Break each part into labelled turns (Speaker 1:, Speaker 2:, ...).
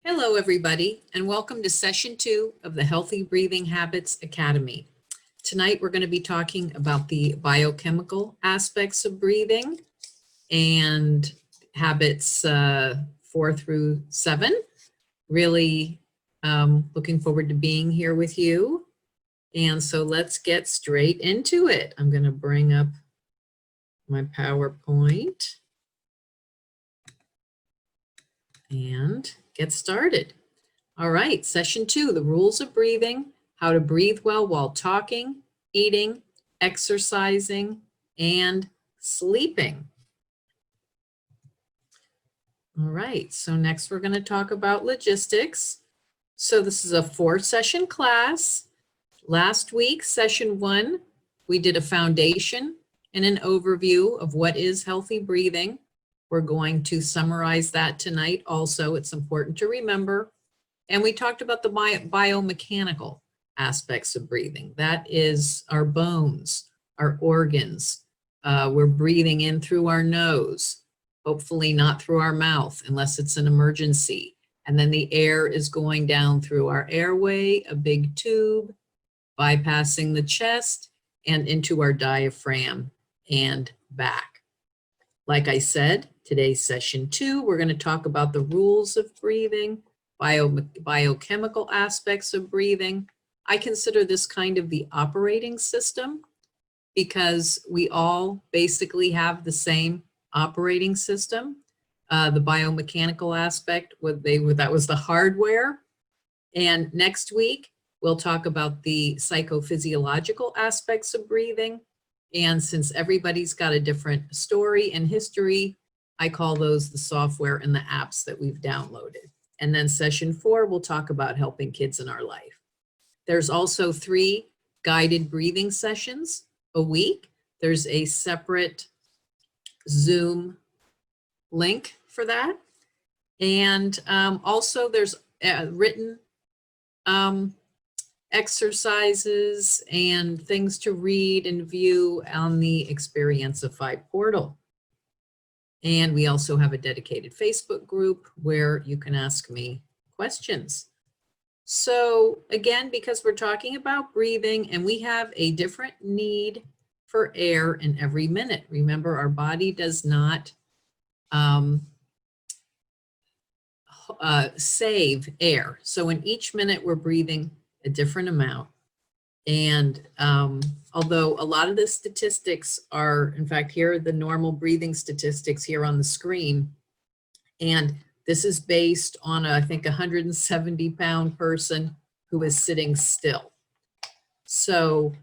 Speaker 1: Hello, everybody, and welcome to session 2 of the Healthy Breathing Habits Academy. Tonight, we're going to be talking about the biochemical aspects of breathing and habits 4 through 7. Really looking forward to being here with you. And so let's get straight into it. I'm going to bring up my PowerPoint and get started. All right, session 2, the rules of breathing, how to breathe well while talking, eating, exercising, and sleeping. All right, so next we're going to talk about logistics. So this is a 4-session class. Last week, session 1, we did a foundation and an overview of what is healthy breathing. We're going to summarize that tonight also. It's important to remember. And we talked about the biomechanical aspects of breathing. That is our bones, our organs. We're breathing in through our nose, hopefully not through our mouth unless it's an emergency. And then the air is going down through our airway, a big tube, bypassing the chest and into our diaphragm and back. Like I said, today's session 2, we're going to talk about the rules of breathing, biochemical aspects of breathing. I consider this kind of the operating system because we all basically have the same operating system. The biomechanical aspect, that was the hardware. And next week, we'll talk about the psychophysiological aspects of breathing. And since everybody's got a different story and history, I call those the software and the apps that we've downloaded. And then session 4, we'll talk about helping kids in our life. There's also 3 guided breathing sessions a week. There's a separate Zoom link for that. And also there's written exercises and things to read and view on the Experienceify portal. And we also have a dedicated Facebook group where you can ask me questions. So again, because we're talking about breathing and we have a different need for air in every minute. Remember, our body does not save air. So in each minute, we're breathing a different amount. And although a lot of the statistics are, in fact, here are the normal breathing statistics here on the screen. And this is based on, I think, a 170-pound person who is sitting still. So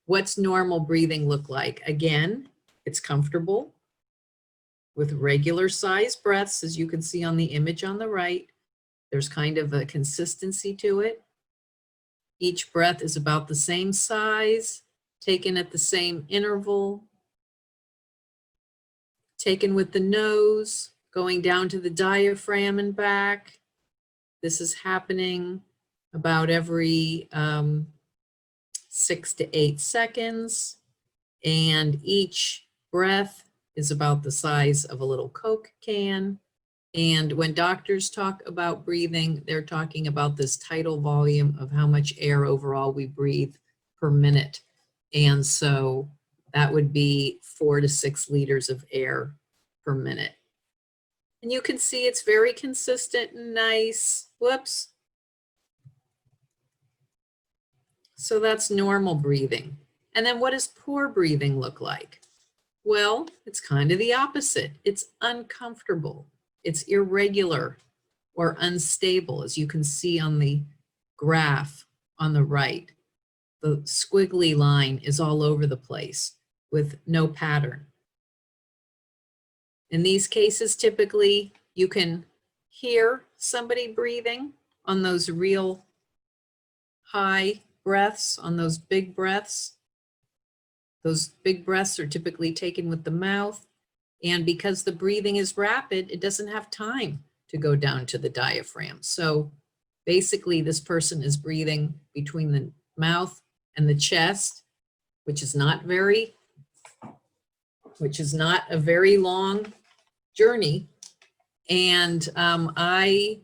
Speaker 1: what's normal breathing look like? Again, it's comfortable with regular size breaths, as you can see on the image on the right. There's kind of a consistency to it. Each breath is about the same size, taken at the same interval, taken with the nose, going down to the diaphragm and back. This is happening about every 6 to 8 seconds. And each breath is about the size of a little Coke can. And when doctors talk about breathing, they're talking about this tidal volume of how much air overall we breathe per minute. And so that would be 4 to 6 liters of air per minute. And you can see it's very consistent and nice. Whoops. So that's normal breathing. And then what does poor breathing look like? Well, it's kind of the opposite. It's uncomfortable. It's irregular or unstable, as you can see on the graph on the right. The squiggly line is all over the place with no pattern. In these cases, typically, you can hear somebody breathing on those real high breaths, on those big breaths. Those big breaths are typically taken with the mouth. And because the breathing is rapid, it doesn't have time to go down to the diaphragm. So basically, this person is breathing between the mouth and the chest, which is not a very long journey. And I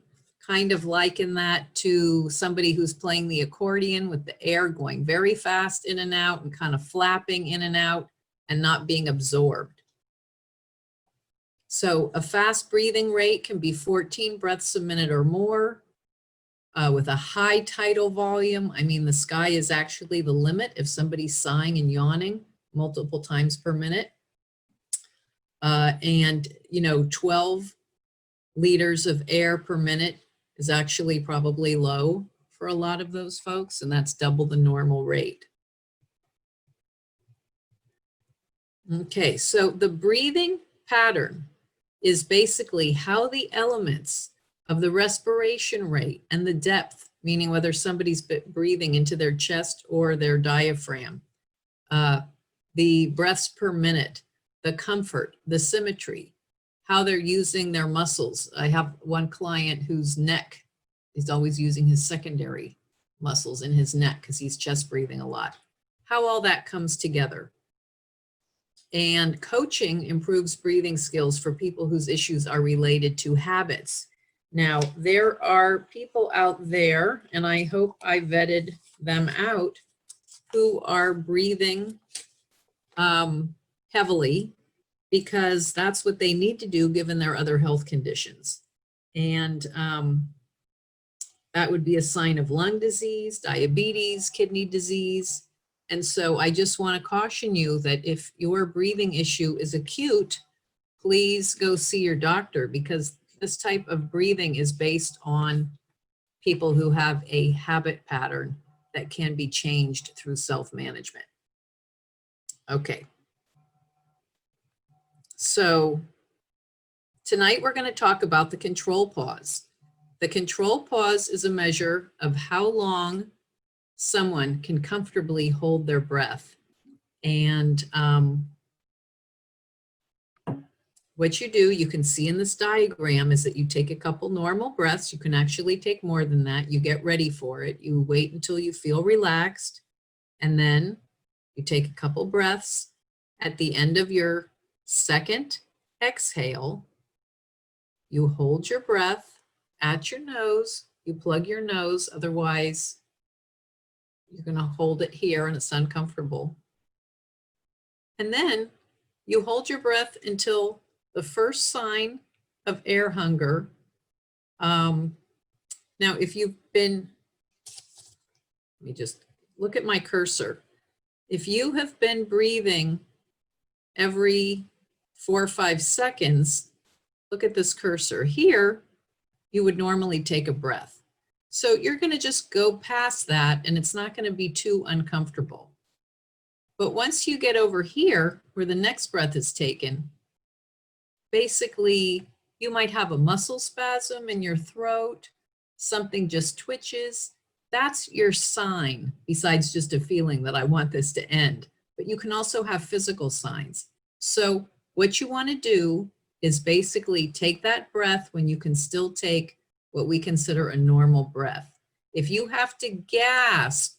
Speaker 1: kind of liken that to somebody who's playing the accordion with the air going very fast in and out and kind of flapping in and out and not being absorbed. So a fast breathing rate can be 14 breaths a minute or more. With a high tidal volume, I mean, the sky is actually the limit if somebody's sighing and yawning multiple times per minute. And, you know, 12 liters of air per minute is actually probably low for a lot of those folks, and that's double the normal rate. Okay, so the breathing pattern is basically how the elements of the respiration rate and the depth, meaning whether somebody's breathing into their chest or their diaphragm, the breaths per minute, the comfort, the symmetry, how they're using their muscles. I have one client whose neck is always using his secondary muscles in his neck because he's chest breathing a lot. How all that comes together. And coaching improves breathing skills for people whose issues are related to habits. Now, there are people out there, and I hope I vetted them out, who are breathing heavily because that's what they need to do given their other health conditions. And that would be a sign of lung disease, diabetes, kidney disease. And so I just want to caution you that if your breathing issue is acute, please go see your doctor, because this type of breathing is based on people who have a habit pattern that can be changed through self-management. Okay. So tonight we're going to talk about the control pause. The control pause is a measure of how long someone can comfortably hold their breath. And what you do, you can see in this diagram, is that you take a couple normal breaths. You can actually take more than that. You get ready for it. You wait until you feel relaxed, and then you take a couple breaths. At the end of your second exhale, you hold your breath at your nose. You plug your nose, otherwise you're going to hold it here and it's uncomfortable. And then you hold your breath until the first sign of air hunger. Now, if you've been, let me just look at my cursor. If you have been breathing every 4 or 5 seconds, look at this cursor here, you would normally take a breath. So you're going to just go past that and it's not going to be too uncomfortable. But once you get over here where the next breath is taken, basically you might have a muscle spasm in your throat, something just twitches. That's your sign, besides just a feeling that I want this to end. But you can also have physical signs. So what you want to do is basically take that breath when you can still take what we consider a normal breath. If you have to gasp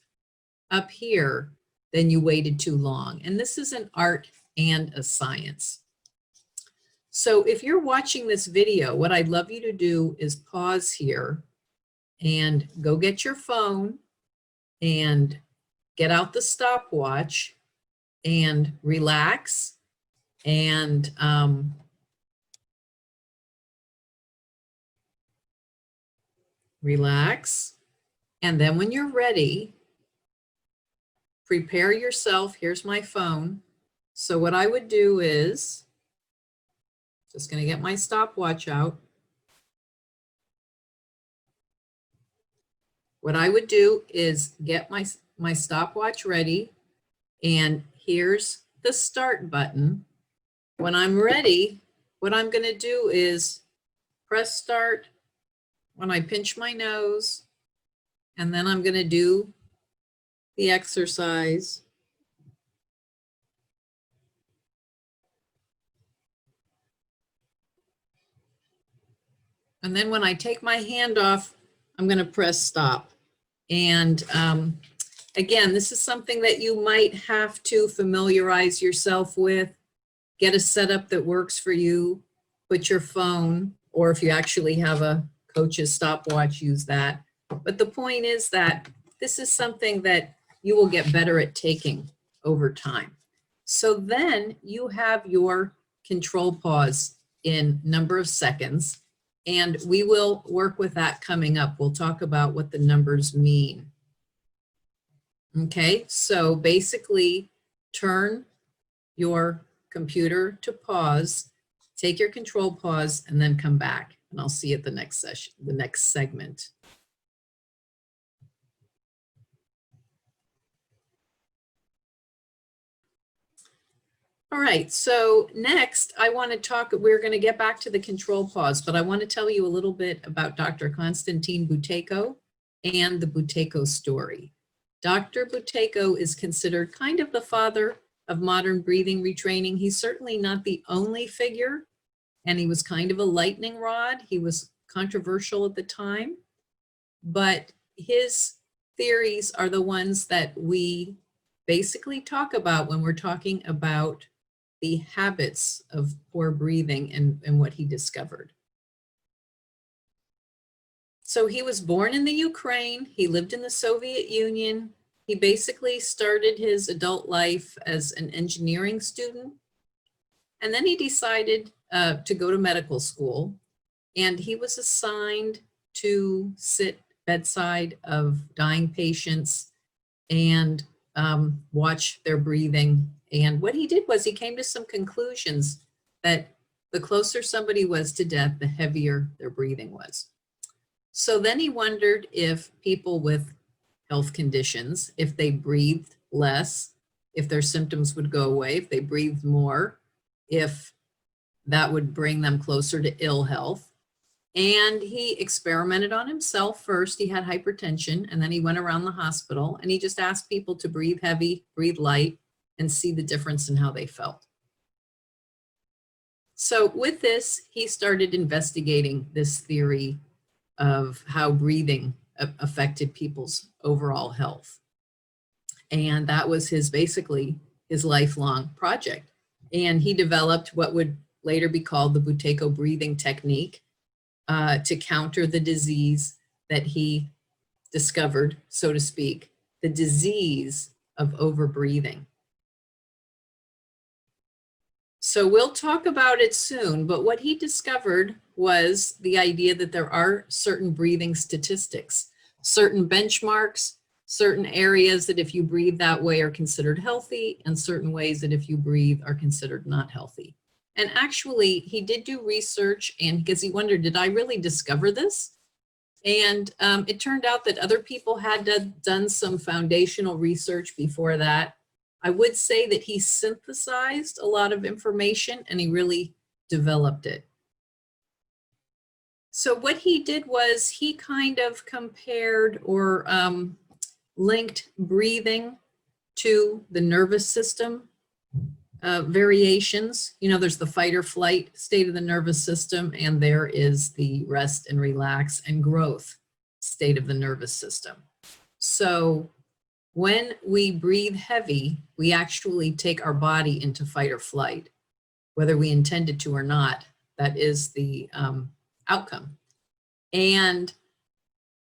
Speaker 1: up here, then you waited too long. And this is an art and a science. So if you're watching this video, what I'd love you to do is pause here and go get your phone and get out the stopwatch and relax and relax. And then when you're ready, prepare yourself. Here's my phone. So what I would do is, just going to get my stopwatch out. What I would do is get my stopwatch ready, and here's the start button. When I'm ready, what I'm going to do is press start when I pinch my nose, and then I'm going to do the exercise. And then when I take my hand off, I'm going to press stop. And again, this is something that you might have to familiarize yourself with. Get a setup that works for you. Put your phone, or if you actually have a coaches stopwatch use that. But the point is that this is something that you will get better at taking over time. So then you have your control pause in number of seconds, and we will work with that coming up. We'll talk about what the numbers mean. Okay, so basically turn your computer to pause, take your control pause, and then come back. And I'll see you at the next session, the next segment. All right, so next I want to talk, we're going to get back to the control pause, but I want to tell you a little bit about Dr. Konstantin Buteyko and the Buteyko story. Dr. Buteyko is considered kind of the father of modern breathing retraining. He's certainly not the only figure, and he was kind of a lightning rod. He was controversial at the time, but his theories are the ones that we basically talk about when we're talking about the habits of poor breathing and what he discovered. So he was born in the Ukraine. He lived in the Soviet Union. He basically started his adult life as an engineering student. And then he decided to go to medical school. And he was assigned to sit bedside of dying patients and watch their breathing. And what he did was he came to some conclusions that the closer somebody was to death, the heavier their breathing was. So then he wondered if people with health conditions, if they breathed less, if their symptoms would go away, if they breathed more, if that would bring them closer to ill health. And he experimented on himself first. He had hypertension, and then he went around the hospital and he just asked people to breathe heavy, breathe light, and see the difference in how they felt. So with this, he started investigating this theory of how breathing affected people's overall health. And that was basically his lifelong project. And he developed what would later be called the Buteyko breathing technique to counter the disease that he discovered, so to speak, the disease of overbreathing. So we'll talk about it soon, but what he discovered was the idea that there are certain breathing statistics, certain benchmarks, certain areas that if you breathe that way are considered healthy, and certain ways that if you breathe are considered not healthy. And actually, he did do research, and because he wondered, did I really discover this? And it turned out that other people had done some foundational research before that. I would say that he synthesized a lot of information and he really developed it. So what he did was he kind of compared or linked breathing to the nervous system variations. You know, there's the fight or flight state of the nervous system, and there is the rest and relax and growth state of the nervous system. So when we breathe heavy, we actually take our body into fight or flight, whether we intended to or not. That is the outcome. And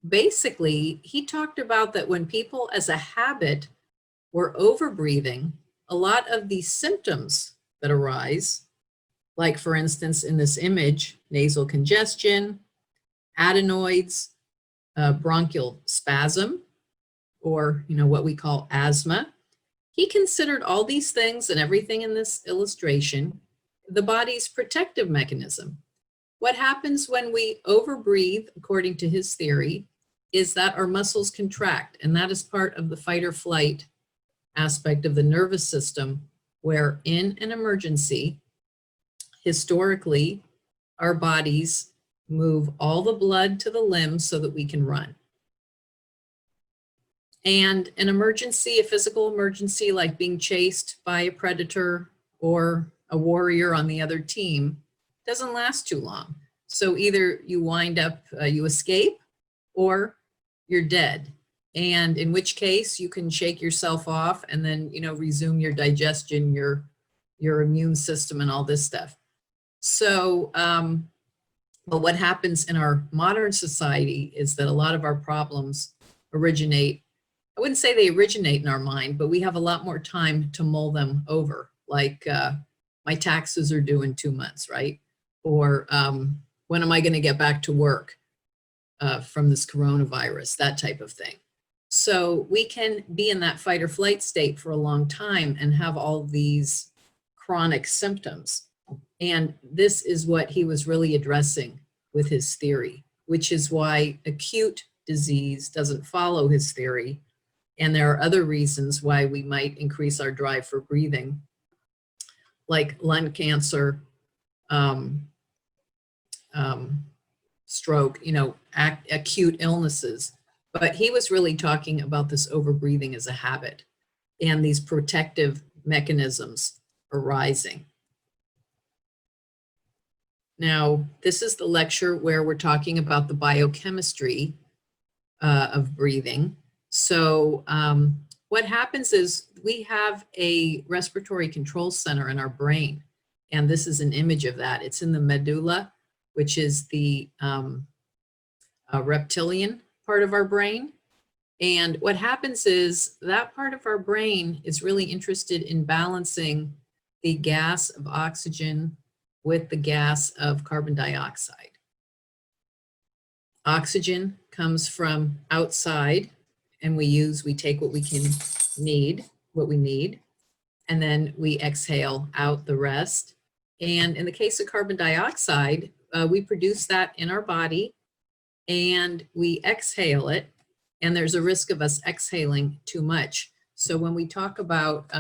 Speaker 1: basically, he talked about that when people as a habit were overbreathing, a lot of the symptoms that arise, like for instance, in this image, nasal congestion, adenoids, bronchial spasm, or what we call asthma. He considered all these things and everything in this illustration the body's protective mechanism. What happens when we overbreathe, according to his theory, is that our muscles contract, and that is part of the fight or flight aspect of the nervous system, where in an emergency, historically, our bodies move all the blood to the limbs so that we can run. And an emergency, a physical emergency like being chased by a predator or a warrior on the other team, doesn't last too long. So either you wind up, you escape, or you're dead. And in which case you can shake yourself off and then, resume your digestion, your immune system and all this stuff. So But what happens in our modern society is that a lot of our problems originate, I wouldn't say they originate in our mind, but we have a lot more time to mull them over. Like my taxes are due in 2 months, right? Or when am I going to get back to work from this coronavirus, that type of thing. So we can be in that fight or flight state for a long time and have all these chronic symptoms. And this is what he was really addressing with his theory, which is why acute disease doesn't follow his theory. And there are other reasons why we might increase our drive for breathing, like lung cancer, stroke, acute illnesses. But he was really talking about this overbreathing as a habit and these protective mechanisms arising. Now, this is the lecture where we're talking about the biochemistry of breathing. So what happens is we have a respiratory control center in our brain, and this is an image of that. It's in the medulla, which is the reptilian part of our brain. And what happens is that part of our brain is really interested in balancing the gas of oxygen with the gas of carbon dioxide. Oxygen comes from outside, and we take what we need, and then we exhale out the rest. And in the case of carbon dioxide, we produce that in our body and we exhale it, and there's a risk of us exhaling too much. So when we talk about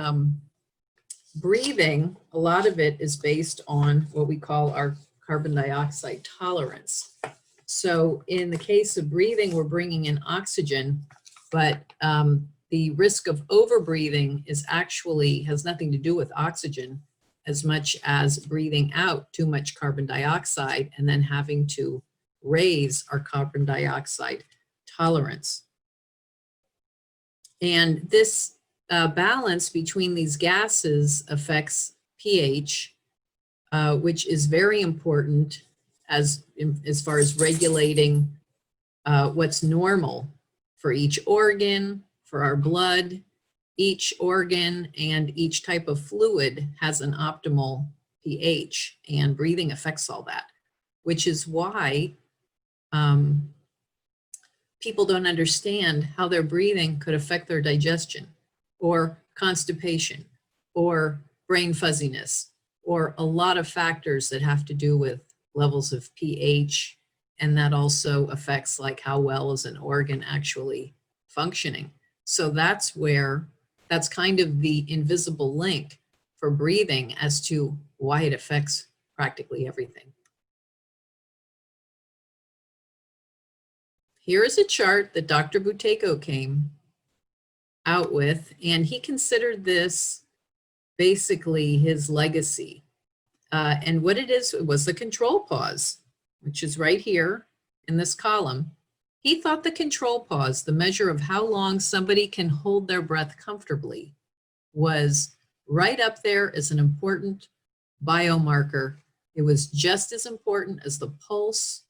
Speaker 1: breathing, a lot of it is based on what we call our carbon dioxide tolerance. So in the case of breathing, we're bringing in oxygen, but the risk of overbreathing has nothing to do with oxygen as much as breathing out too much carbon dioxide and then having to raise our carbon dioxide tolerance. And this balance between these gases affects pH, which is very important as far as regulating what's normal for each organ, for our blood. Each organ and each type of fluid has an optimal pH, and breathing affects all that, which is why people don't understand how their breathing could affect their digestion or constipation or brain fuzziness or a lot of factors that have to do with levels of pH, and that also affects like how well is an organ actually functioning. So that's kind of the invisible link for breathing as to why it affects practically everything. Here is a chart that Dr. Buteyko came out with, and he considered this basically his legacy. And what it was the control pause, which is right here in this column. He thought the control pause, the measure of how long somebody can hold their breath comfortably, was right up there as an important biomarker. It was just as important as the pulse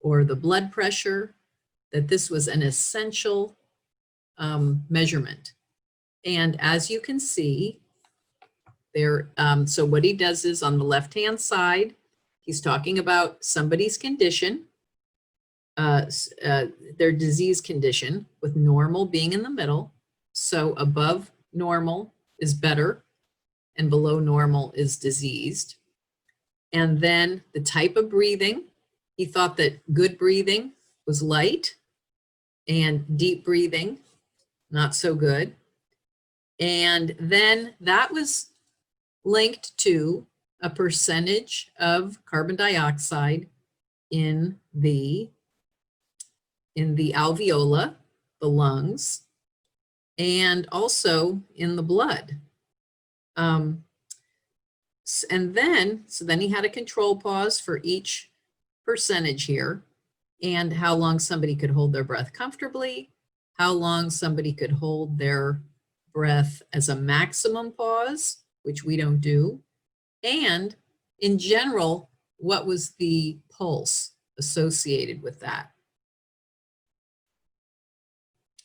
Speaker 1: or the blood pressure, that this was an essential measurement. And as you can see there, so what he does is on the left-hand side, he's talking about somebody's condition, their disease condition, with normal being in the middle. So above normal is better and below normal is diseased. And then the type of breathing, he thought that good breathing was light and deep breathing, not so good. And then that was linked to a percentage of carbon dioxide in the alveola, the lungs, and also in the blood. And then he had a control pause for each percentage here, and how long somebody could hold their breath comfortably, how long somebody could hold their breath as a maximum pause, which we don't do, and in general, what was the pulse associated with that?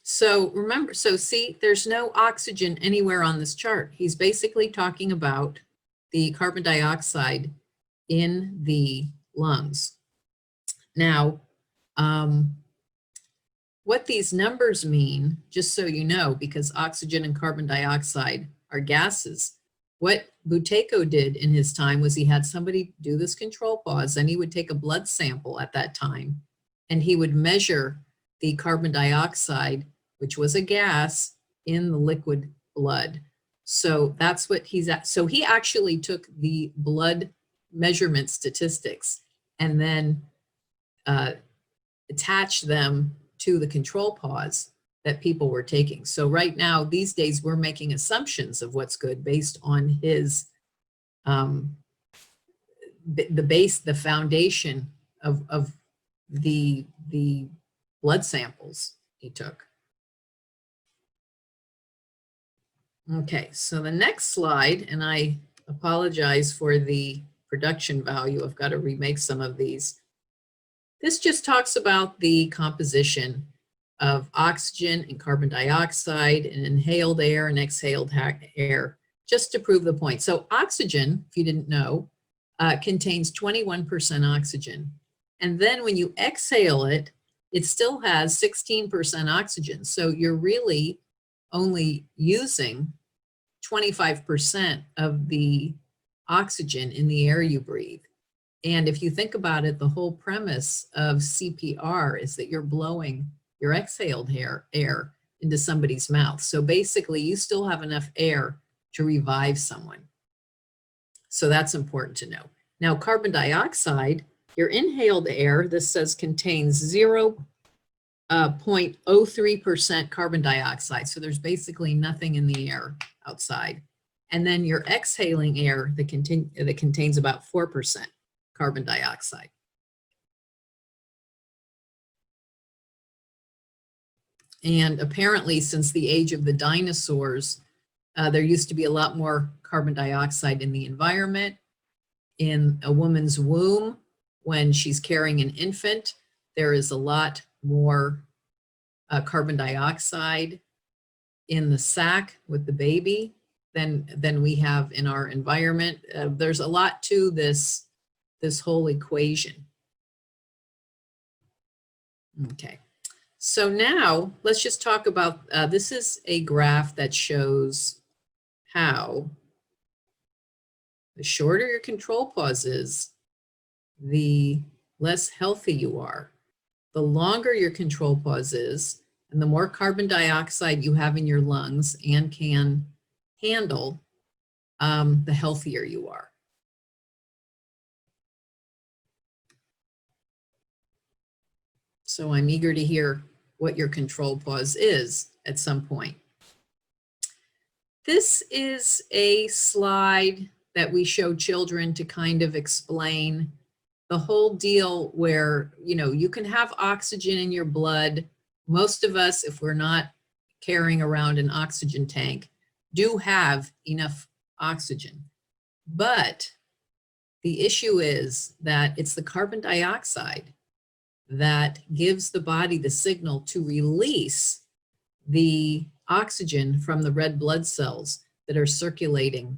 Speaker 1: So remember, so see, there's no oxygen anywhere on this chart. He's basically talking about the carbon dioxide in the lungs. Now, what these numbers mean, just so you know, because oxygen and carbon dioxide are gases, what Buteyko did in his time was he had somebody do this control pause, and he would take a blood sample at that time, and he would measure the carbon dioxide, which was a gas, in the liquid blood. So that's what he's at. So he actually took the blood measurement statistics and then attached them to the control pause that people were taking. So right now, these days, we're making assumptions of what's good based on his, the foundation of the blood samples he took. Okay, so the next slide, and I apologize for the production value. I've got to remake some of these. This just talks about the composition of oxygen and carbon dioxide and inhaled air and exhaled air, just to prove the point. So oxygen, if you didn't know, contains 21% oxygen. And then when you exhale it, it still has 16% oxygen. So you're really only using 25% of the oxygen in the air you breathe. And if you think about it, the whole premise of CPR is that you're blowing your exhaled air into somebody's mouth. So basically, you still have enough air to revive someone. So that's important to know. Now, carbon dioxide, your inhaled air, this says contains 0.03% carbon dioxide. So there's basically nothing in the air outside. And then your exhaling air that contains about 4% carbon dioxide. And apparently, since the age of the dinosaurs, there used to be a lot more carbon dioxide in the environment. In a woman's womb, when she's carrying an infant, there is a lot more carbon dioxide in the sac with the baby than we have in our environment. There's a lot to this whole equation. Okay. So now let's just talk about, this is a graph that shows how the shorter your control pause is, the less healthy you are. The longer your control pause is, and the more carbon dioxide you have in your lungs and can handle, the healthier you are. So I'm eager to hear what your control pause is at some point. This is a slide that we show children to kind of explain the whole deal where, you know, you can have oxygen in your blood. Most of us, if we're not carrying around an oxygen tank, do have enough oxygen. But the issue is that it's the carbon dioxide that gives the body the signal to release the oxygen from the red blood cells that are circulating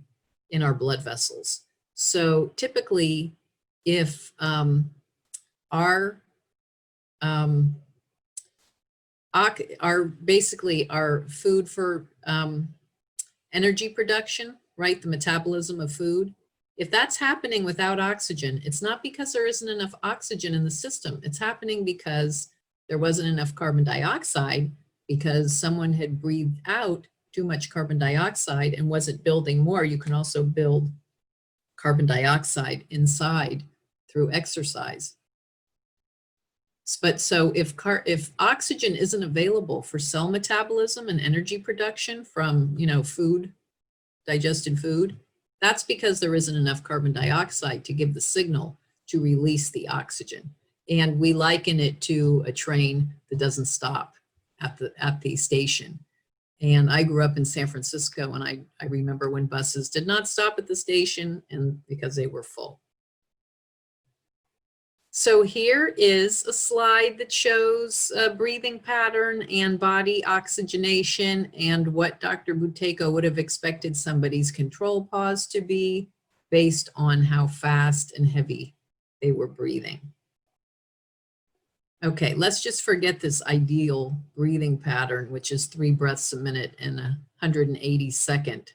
Speaker 1: in our blood vessels. So typically, if basically our food for energy production, right, the metabolism of food, if that's happening without oxygen, it's not because there isn't enough oxygen in the system. It's happening because there wasn't enough carbon dioxide, because someone had breathed out too much carbon dioxide and wasn't building more. You can also build carbon dioxide inside through exercise. But so if oxygen isn't available for cell metabolism and energy production from, you know, food, digested food, that's because there isn't enough carbon dioxide to give the signal to release the oxygen. And we liken it to a train that doesn't stop at the station. And I grew up in San Francisco, and I remember when buses did not stop at the station, and because they were full. So here is a slide that shows a breathing pattern and body oxygenation and what Dr. Buteyko would have expected somebody's control pause to be based on how fast and heavy they were breathing. Okay, let's just forget this ideal breathing pattern, which is 3 breaths a minute and a 180-second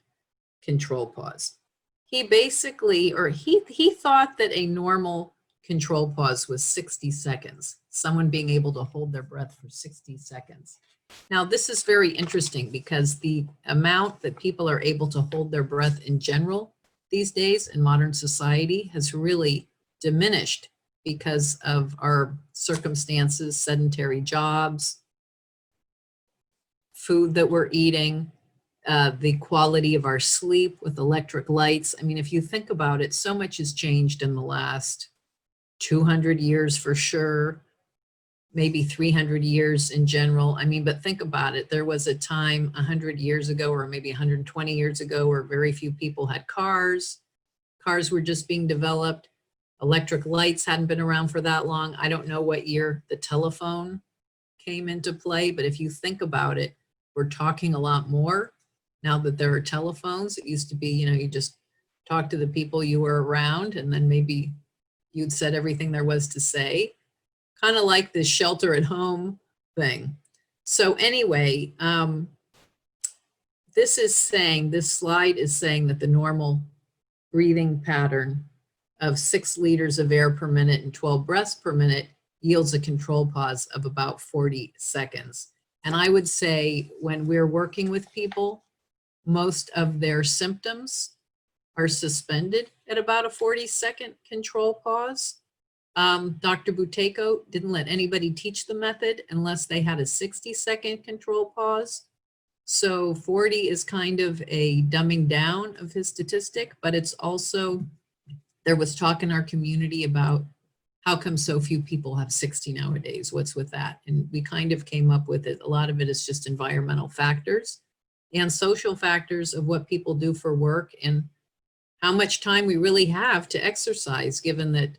Speaker 1: control pause. He basically, or he thought that a normal control pause was 60 seconds, someone being able to hold their breath for 60 seconds. Now, this is very interesting because the amount that people are able to hold their breath in general these days in modern society has really diminished because of our circumstances, sedentary jobs, food that we're eating, the quality of our sleep with electric lights. I mean, if you think about it, so much has changed in the last 200 years for sure, maybe 300 years in general. I mean, but think about it. There was a time 100 years ago or maybe 120 years ago where very few people had cars. Cars were just being developed. Electric lights hadn't been around for that long. I don't know what year the telephone came into play, but if you think about it, we're talking a lot more now that there are telephones. It used to be, you know, you just talk to the people you were around and then maybe you'd said everything there was to say, kind of like this shelter at home thing. So anyway, this slide is saying that the normal breathing pattern of 6 liters of air per minute and 12 breaths per minute yields a control pause of about 40 seconds. And I would say when we're working with people, most of their symptoms are suspended at about a 40-second control pause. Dr. Buteyko didn't let anybody teach the method unless they had a 60-second control pause. So 40 is kind of a dumbing down of his statistic, but it's also, there was talk in our community about how come so few people have 60 nowadays? What's with that? And we kind of came up with it. A lot of it is just environmental factors and social factors of what people do for work and how much time we really have to exercise, given that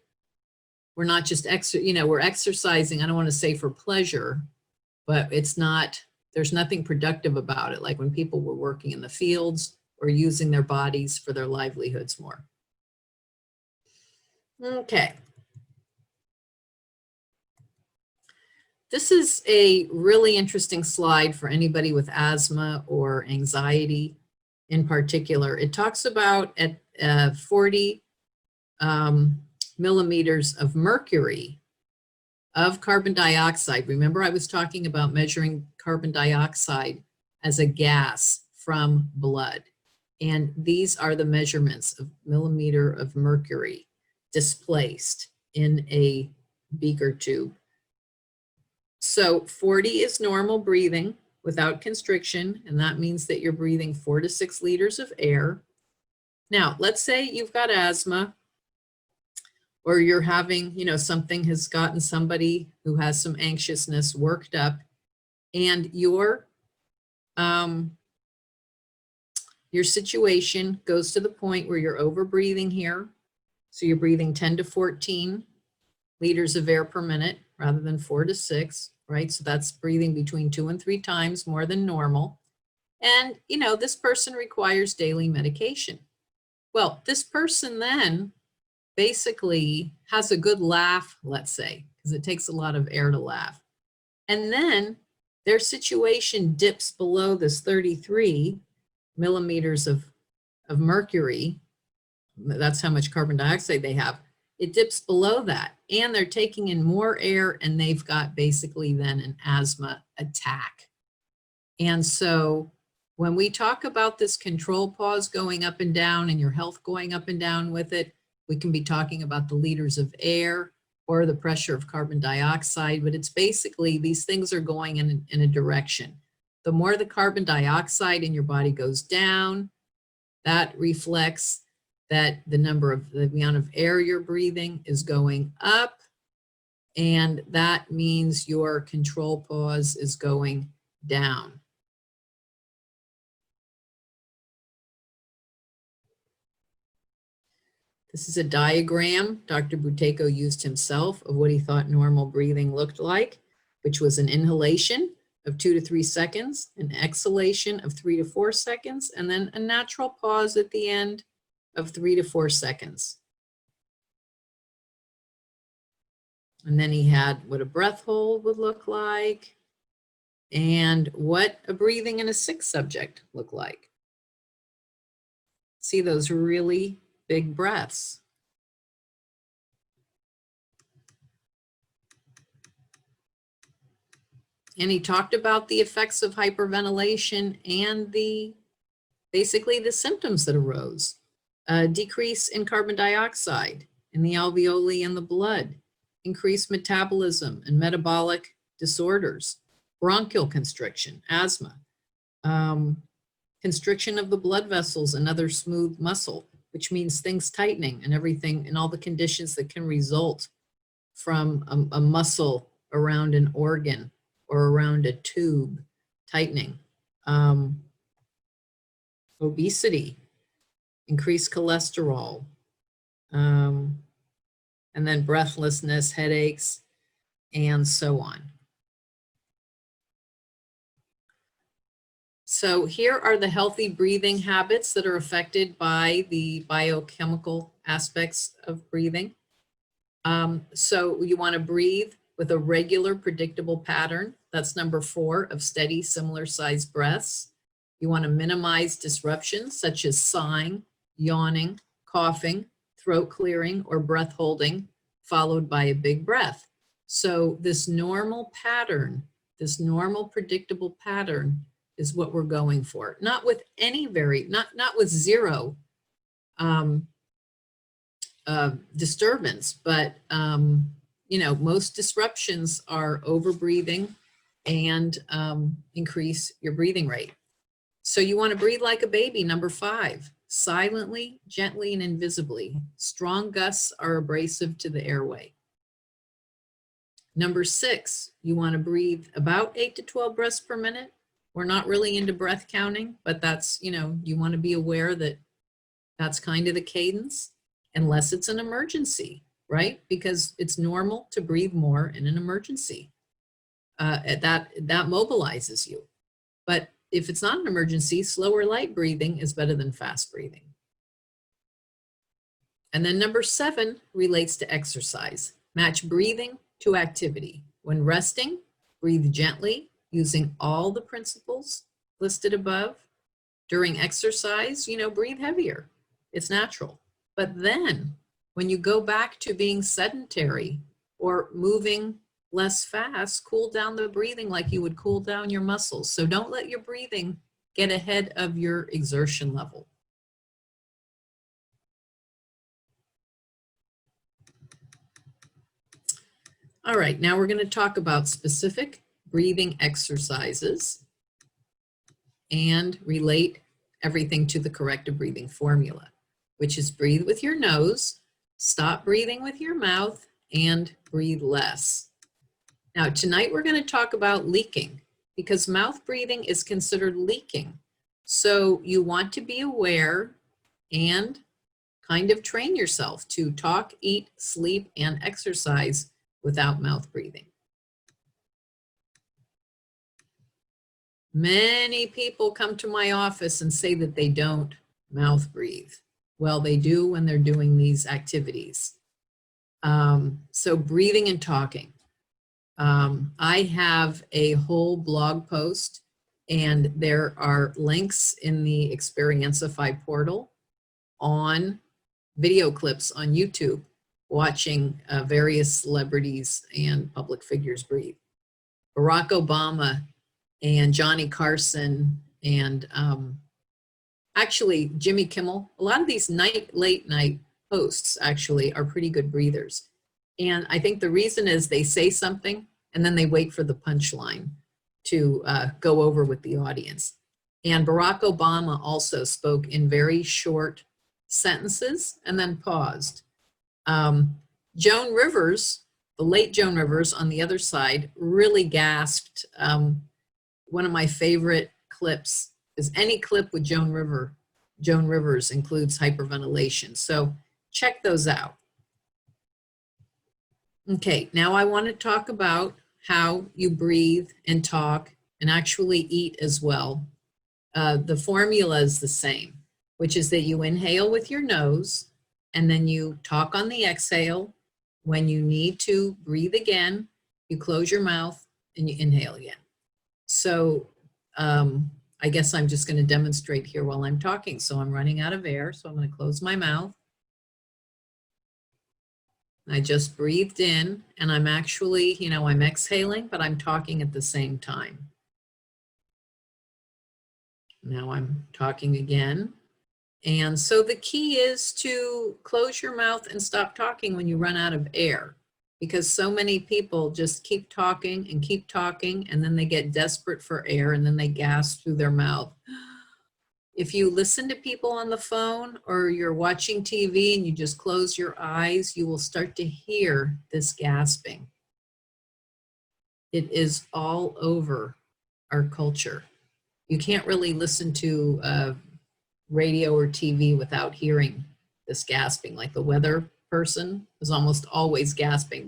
Speaker 1: we're not just, we're exercising, I don't want to say for pleasure, but it's not, there's nothing productive about it. Like when people were working in the fields or using their bodies for their livelihoods more. Okay. This is a really interesting slide for anybody with asthma or anxiety in particular. It talks about at 40 millimeters of mercury of carbon dioxide. Remember, I was talking about measuring carbon dioxide as a gas from blood. And these are the measurements of millimeter of mercury displaced in a beaker tube. So 40 is normal breathing without constriction, and that means that you're breathing 4 to 6 liters of air. Now, let's say you've got asthma, or you're having, something has gotten somebody who has some anxiousness worked up, and your situation goes to the point where you're over breathing here. So you're breathing 10 to 14 liters of air per minute rather than 4 to 6, right? So that's breathing between 2 and 3 times more than normal. And, this person requires daily medication. Well, this person then basically has a good laugh, let's say, because it takes a lot of air to laugh. And then their situation dips below this 33 millimeters of mercury. That's how much carbon dioxide they have. It dips below that, and they're taking in more air, and they've got basically then an asthma attack. And so when we talk about this control pause going up and down and your health going up and down with it, we can be talking about the liters of air or the pressure of carbon dioxide, but it's basically these things are going in a direction. The more the carbon dioxide in your body goes down, that reflects that the amount of air you're breathing is going up, and that means your control pause is going down. This is a diagram Dr. Buteyko used himself of what he thought normal breathing looked like, which was an inhalation of 2 to 3 seconds, an exhalation of 3 to 4 seconds, and then a natural pause at the end of 3 to 4 seconds. And then he had what a breath hold would look like and what a breathing in a sick subject looked like. See those really big breaths. And he talked about the effects of hyperventilation and basically the symptoms that arose. A decrease in carbon dioxide in the alveoli and the blood, increased metabolism and metabolic disorders, bronchial constriction, asthma, constriction of the blood vessels and other smooth muscle, which means things tightening and everything and all the conditions that can result from a muscle around an organ or around a tube tightening. Obesity, increased cholesterol, and then breathlessness, headaches, and so on. So here are the healthy breathing habits that are affected by the biochemical aspects of breathing. So you want to breathe with a regular, predictable pattern. That's number 4 of steady, similar sized breaths. You want to minimize disruptions such as sighing, yawning, coughing, throat clearing, or breath holding, followed by a big breath. So this normal pattern, this normal predictable pattern is what we're going for. Not with any not with zero disturbance, but you know, most disruptions are over breathing and increase your breathing rate. So you want to breathe like a baby, number 5, silently, gently, and invisibly. Strong gusts are abrasive to the airway. Number 6, you want to breathe about 8 to 12 breaths per minute. We're not really into breath counting, but that's, you know, you want to be aware that that's kind of the cadence, unless it's an emergency, right? Because it's normal to breathe more in an emergency. That mobilizes you. But if it's not an emergency, slower light breathing is better than fast breathing. And then number 7 relates to exercise. Match breathing to activity. When resting, breathe gently using all the principles listed above. During exercise, you know, breathe heavier. It's natural. But then when you go back to being sedentary or moving less fast, cool down the breathing like you would cool down your muscles. So don't let your breathing get ahead of your exertion level. All right, now we're going to talk about specific breathing exercises and relate everything to the corrective breathing formula, which is breathe with your nose, stop breathing with your mouth, and breathe less. Now, tonight we're going to talk about leaking because mouth breathing is considered leaking. So you want to be aware and kind of train yourself to talk, eat, sleep, and exercise without mouth breathing. Many people come to my office and say that they don't mouth breathe. Well, they do when they're doing these activities. So breathing and talking. I have a whole blog post and there are links in the Experienceify portal on video clips on YouTube watching various celebrities and public figures breathe. Barack Obama and Johnny Carson and actually Jimmy Kimmel. A lot of these late night hosts actually are pretty good breathers. And I think the reason is they say something and then they wait for the punchline to go over with the audience. And Barack Obama also spoke in very short sentences and then paused. Joan Rivers, the late Joan Rivers on the other side, really gasped. One of my favorite clips is any clip with Joan Rivers includes hyperventilation. So check those out. Okay, now I want to talk about how you breathe and talk and actually eat as well. The formula is the same, which is that you inhale with your nose and then you talk on the exhale. When you need to breathe again, you close your mouth and you inhale again. So I guess I'm just going to demonstrate here while I'm talking. So I'm running out of air, so I'm going to close my mouth. I just breathed in and I'm actually, I'm exhaling, but I'm talking at the same time. Now I'm talking again. And so the key is to close your mouth and stop talking when you run out of air, because so many people just keep talking, and then they get desperate for air and then they gasp through their mouth. If you listen to people on the phone or you're watching TV and you just close your eyes, you will start to hear this gasping. It is all over our culture. You can't really listen to radio or TV without hearing this gasping. Like the weather person is almost always gasping.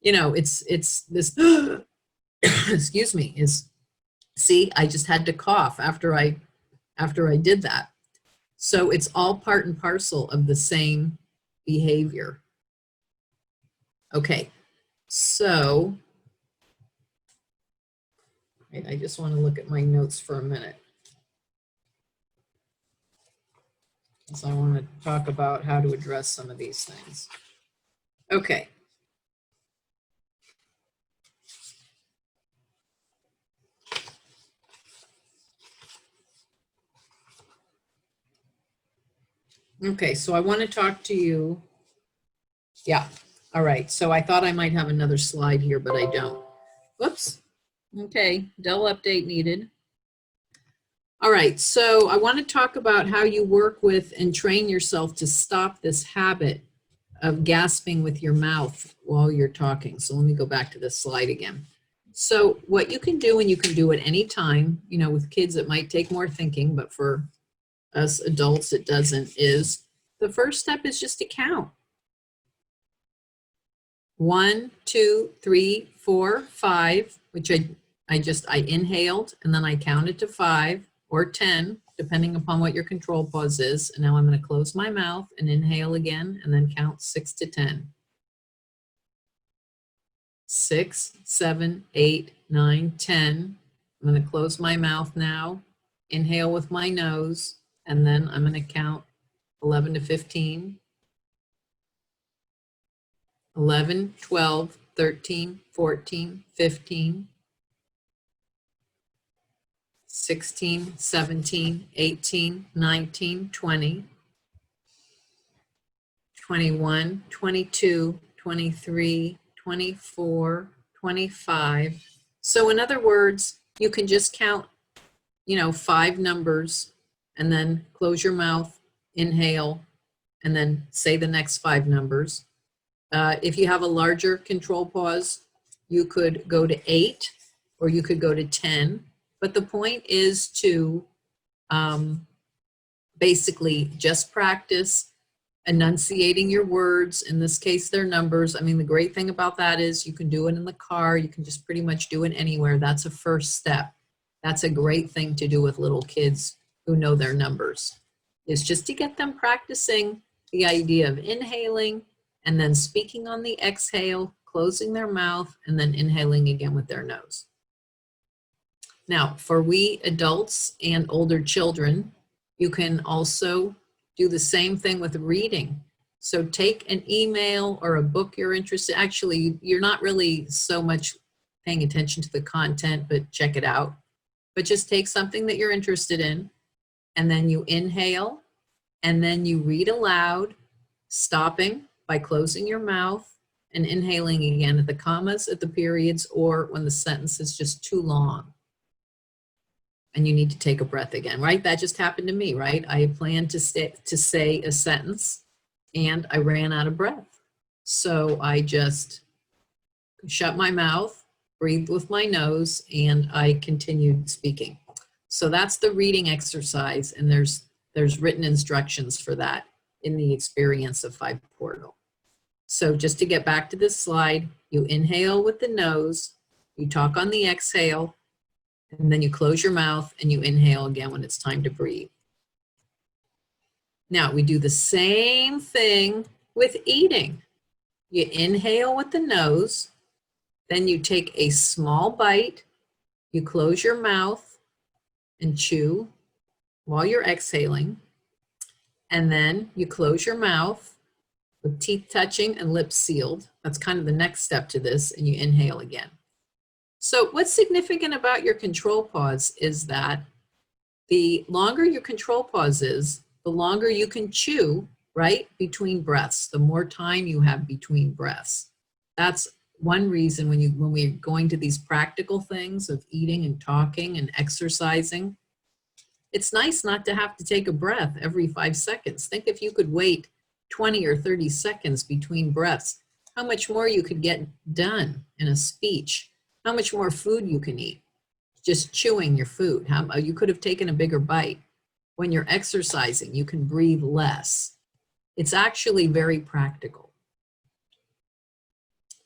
Speaker 1: It's this, excuse me, see, I just had to cough after I did that. So it's all part and parcel of the same behavior. Okay, so I just want to look at my notes for a minute. So I want to talk about how to address some of these things. Okay. Okay, so I want to talk to you. Yeah, all right. So I thought I might have another slide here, but I don't. Whoops. Okay, Dell update needed. All right, so I want to talk about how you work with and train yourself to stop this habit of gasping with your mouth while you're talking. So let me go back to this slide again. So what you can do, and you can do it any time, with kids it might take more thinking, but for us adults it doesn't, is the first step is just to count. 1, 2, 3, 4, 5, which I inhaled and then I counted to 5 or 10, depending upon what your control pause is. And now I'm going to close my mouth and inhale again and then count 6 to 10. 6, 7, 8, 9, 10. I'm going to close my mouth now, inhale with my nose, and then I'm going to count 11 to 15. 11, 12, 13, 14, 15, 16, 17, 18, 19, 20, 21, 22, 23, 24, 25. So in other words, you can just count, 5 numbers and then close your mouth, inhale, and then say the next 5 numbers. If you have a larger control pause, you could go to 8 or you could go to 10. But the point is to basically just practice enunciating your words. In this case, they're numbers. I mean, the great thing about that is you can do it in the car. You can just pretty much do it anywhere. That's a first step. That's a great thing to do with little kids who know their numbers, is just to get them practicing the idea of inhaling and then speaking on the exhale, closing their mouth, and then inhaling again with their nose. Now, for we adults and older children, you can also do the same thing with reading. So take an email or a book you're interested. Actually, you're not really so much paying attention to the content, but check it out. But just take something that you're interested in, and then you inhale, and then you read aloud, stopping by closing your mouth and inhaling again at the commas, at the periods, or when the sentence is just too long and you need to take a breath again, right? That just happened to me, right? I planned to say a sentence and I ran out of breath. So I just shut my mouth, breathed with my nose, and I continued speaking. So that's the reading exercise, and there's There's written instructions for that in the Experience of 5 portal. So just to get back to this slide, you inhale with the nose, you talk on the exhale, and then you close your mouth and you inhale again when it's time to breathe. Now we do the same thing with eating. You inhale with the nose, then you take a small bite, you close your mouth and chew while you're exhaling, and then you close your mouth with teeth touching and lips sealed. That's kind of the next step to this, and you inhale again. So what's significant about your control pause is that the longer your control pause is, the longer you can chew, right, between breaths, the more time you have between breaths. That's one reason when we're going to these practical things of eating and talking and exercising, it's nice not to have to take a breath every 5 seconds. Think if you could wait 20 or 30 seconds between breaths, how much more you could get done in a speech, how much more food you can eat, just chewing your food. You could have taken a bigger bite. When you're exercising, you can breathe less. It's actually very practical.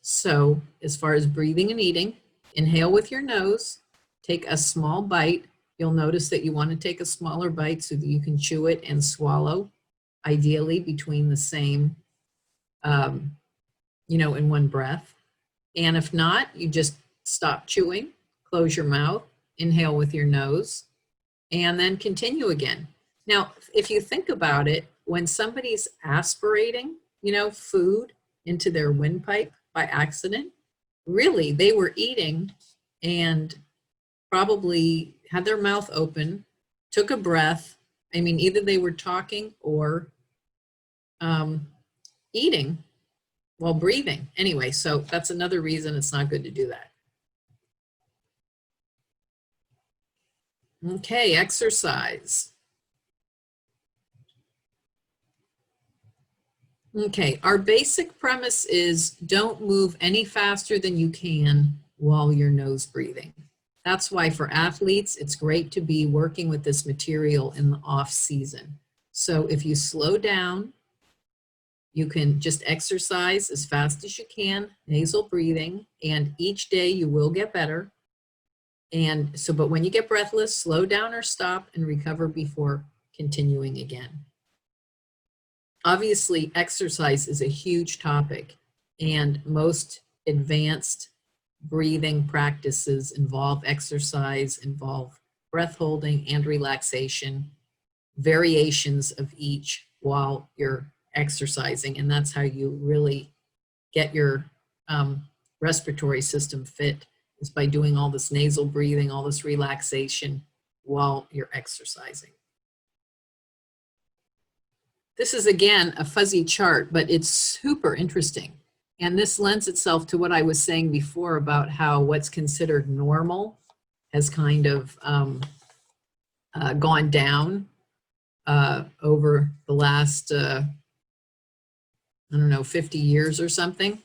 Speaker 1: So as far as breathing and eating, inhale with your nose, take a small bite. You'll notice that you want to take a smaller bite so that you can chew it and swallow, ideally between the same, in one breath. And if not, you just stop chewing, close your mouth, inhale with your nose, and then continue again. Now, if you think about it, when somebody's aspirating, food into their windpipe by accident, really they were eating and probably had their mouth open, took a breath. I mean, either they were talking or eating while breathing. Anyway, so that's another reason it's not good to do that. Okay, exercise. Okay, our basic premise is don't move any faster than you can while you're nose breathing. That's why for athletes, it's great to be working with this material in the off season. So if you slow down, you can just exercise as fast as you can, nasal breathing, and each day you will get better. And so, but when you get breathless, slow down or stop and recover before continuing again. Obviously, exercise is a huge topic, and most advanced breathing practices involve exercise, involve breath holding and relaxation, variations of each while you're exercising, and that's how you really get your respiratory system fit, is by doing all this nasal breathing, all this relaxation while you're exercising. This is, again, a fuzzy chart, but it's super interesting. And this lends itself to what I was saying before about how what's considered normal has kind of gone down over the last, 50 years or something.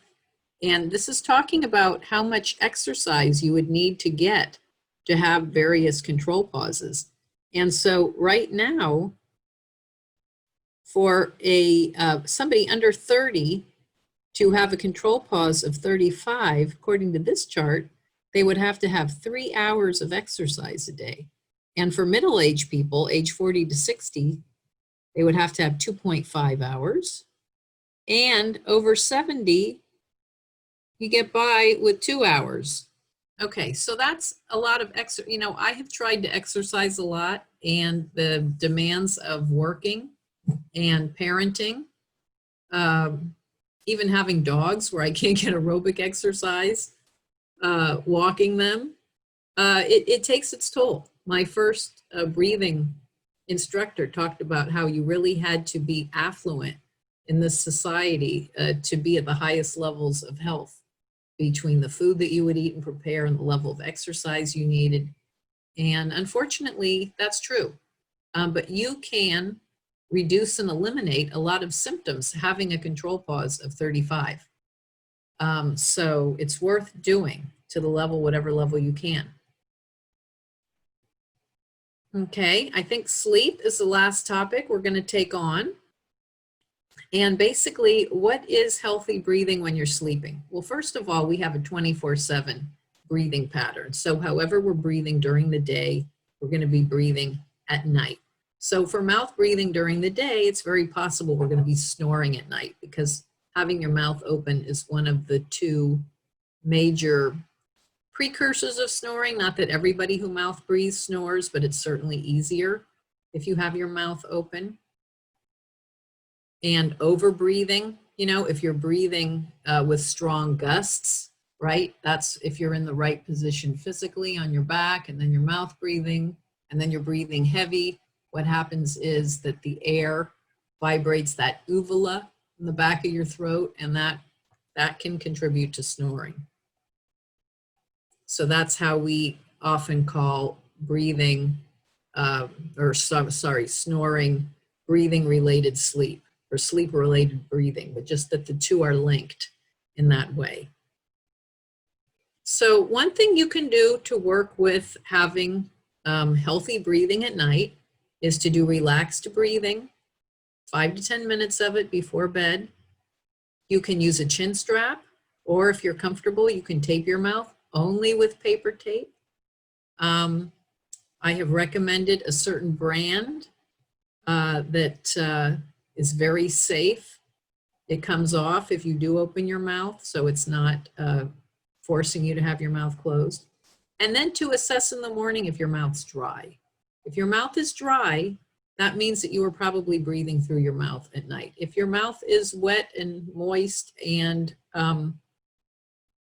Speaker 1: And this is talking about how much exercise you would need to get to have various control pauses. And so right now, for somebody under 30 to have a control pause of 35, according to this chart, they would have to have 3 hours of exercise a day. And for middle-aged people, age 40 to 60, they would have to have 2.5 hours. And over 70, you get by with 2 hours. Okay, so that's a lot of I have tried to exercise a lot, and the demands of working and parenting, even having dogs where I can't get aerobic exercise, walking them, it takes its toll. My first breathing instructor talked about how you really had to be affluent in this society to be at the highest levels of health, between the food that you would eat and prepare and the level of exercise you needed. And unfortunately, that's true. But you can reduce and eliminate a lot of symptoms having a control pause of 35. So it's worth doing to the level, whatever level you can. Okay, I think sleep is the last topic we're going to take on. And basically, what is healthy breathing when you're sleeping? Well, first of all, we have a 24/7 breathing pattern. So however we're breathing during the day, we're going to be breathing at night. So for mouth breathing during the day, it's very possible we're going to be snoring at night, because having your mouth open is one of the two major precursors of snoring. Not that everybody who mouth breathes snores, but it's certainly easier if you have your mouth open. And over breathing, you know, if you're breathing with strong gusts, right? That's if you're in the right position physically on your back, and then your mouth breathing, and then you're breathing heavy. What happens is that the air vibrates that uvula in the back of your throat, and that can contribute to snoring. So that's how we often call breathing, snoring, breathing related sleep, or sleep related breathing, but just that the two are linked in that way. So one thing you can do to work with having healthy breathing at night is to do relaxed breathing, 5 to 10 minutes of it before bed. You can use a chin strap, or if you're comfortable, you can tape your mouth only with paper tape. I have recommended a certain brand that is very safe. It comes off if you do open your mouth, so it's not forcing you to have your mouth closed. And then to assess in the morning if your mouth's dry. If your mouth is dry, that means that you are probably breathing through your mouth at night. If your mouth is wet and moist and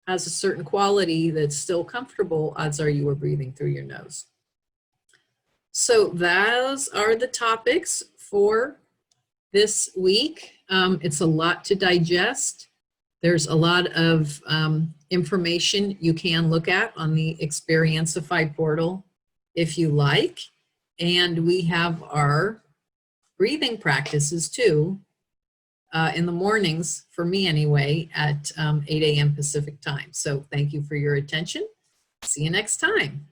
Speaker 1: has a certain quality that's still comfortable, odds are you are breathing through your nose. So those are the topics for this week. It's a lot to digest. There's a lot of information you can look at on the Experienceify portal if you like. And we have our breathing practices too in the mornings, for me anyway, at 8 a.m. Pacific time. So thank you for your attention. See you next time.